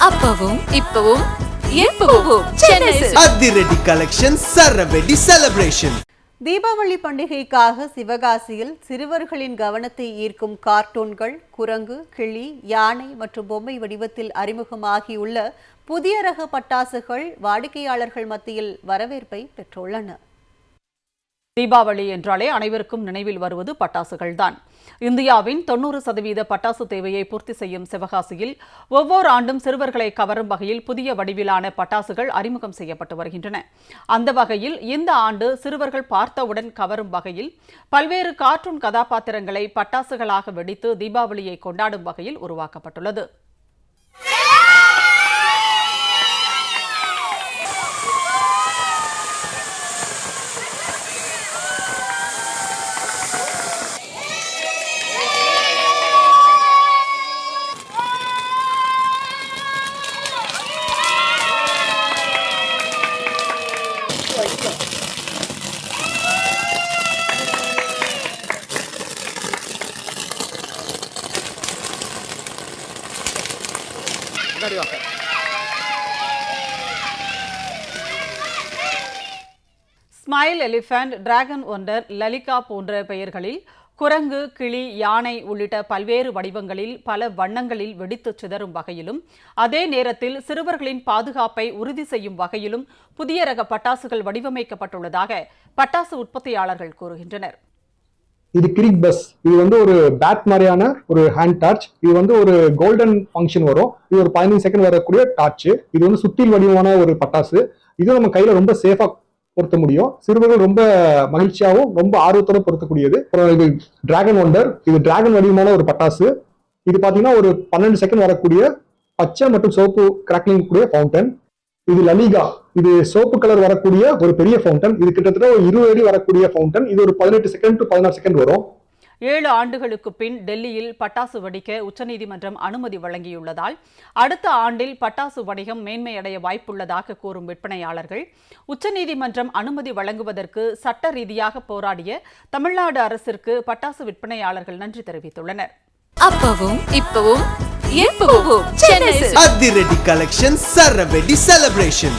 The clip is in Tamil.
அப்பவும் இப்பவும் எப்பவும் அதிரடி கலெக்ஷன் சரவெடி செலிப்ரேஷன். தீபாவளி பண்டிகைக்காக சிவகாசியில் சிறுவர்களின் கவனத்தை ஈர்க்கும் கார்ட்டூன்கள், குரங்கு, கிளி, யானை மற்றும் பொம்மை வடிவத்தில் அறிமுகமாகியுள்ள புதிய ரக பட்டாசுகள் வாடிக்கையாளர்கள் மத்தியில் வரவேற்பை பெற்றுள்ளன. தீபாவளி என்றாலே அனைவருக்கும் நினைவில் வருவது பட்டாசுகள்தான். இந்தியாவின் 90% பட்டாசு தேவையை பூர்த்தி செய்யும் சிவகாசியில் ஒவ்வொரு ஆண்டும் சிறுவர்களை கவரும் வகையில் புதிய வடிவிலான பட்டாசுகள் அறிமுகம் செய்யப்பட்டு வருகின்றன. அந்த வகையில் இந்த ஆண்டு சிறுவர்கள் பார்த்தவுடன் கவரும் வகையில் பல்வேறு கார்ட்டூன் கதாபாத்திரங்களை பட்டாசுகளாக வெடித்து தீபாவளியை கொண்டாடும் வகையில் உருவாக்கப்பட்டுள்ளது. Smile elephant, dragon wonder, La Liga போன்ற பெயர்களில் குரங்கு, கிளி, யானை உள்ளிட்ட பல்வேறு வடிவங்களில் பல வண்ணங்களில் வெடித்து சிதறும் வகையிலும் அதே நேரத்தில் சிறுவர்களின் பாதுகாப்பை உறுதி செய்யும் வகையிலும் புதிய ரக பட்டாசுகள் வடிவமைக்கப்பட்டுள்ளதாக பட்டாசு உற்பத்தியாளர்கள் கூறுகின்றனர். இது கிரிக் பஸ். இது ஒரு பேட் மாதிரியான ஒரு ஹேண்ட் டார்ச். இது ஒரு கோல்டன் ஃபங்க்ஷன் வரும். இது ஒரு 15 செகண்ட் வரக்கூடிய டார்ச். இது சுத்தில் வடிவமான ஒரு பட்டாசு. இது நம்ம கையில ரொம்ப சேஃபா பொருத்த முடியும். சிறுவர்கள் ரொம்ப மகிழ்ச்சியாகவும் ரொம்ப ஆர்வத்தோட பொருத்தக்கூடியது. அப்புறம் இது டிராகன் ஒண்டர். இது டிராகன் வடிவமான ஒரு பட்டாசு. இது பாத்தீங்கன்னா ஒரு 12 செகண்ட் வரக்கூடிய பச்சை மற்றும் சோப்பு கிராக்லிங் கூடிய ஃபவுண்டன். இது லலிகா. இது சோப்பு கலர் வரக்கூடிய ஒரு பெரிய ஃபவுண்டன். இது கிட்டத்தட்ட ஒரு 20 அடி வரக்கூடிய ஃபவுண்டன். இது ஒரு 18 செகண்ட் டு 16 செகண்ட் வரும். 7 ஆண்டுகளுக்கு பின் டெல்லியில் பட்டாசு வெடிக்க உச்சநீதிமன்றம் அனுமதி வழங்கியுள்ளதால் அடுத்த ஆண்டில் பட்டாசு வணிகம் மேன்மையடைய வாய்ப்புள்ளதாக கூறும் விற்பனையாளர்கள் உச்சநீதிமன்றம் அனுமதி வழங்குவதற்கு சட்ட ரீதியாக போராடிய தமிழ்நாடு அரசிற்கு பட்டாசு விற்பனையாளர்கள் நன்றி தெரிவித்துள்ளனர். அப்பவும் இப்பவும் எப்பவும் அதிரடி கலெக்ஷன் சரவெடி செலிப்ரேஷன்.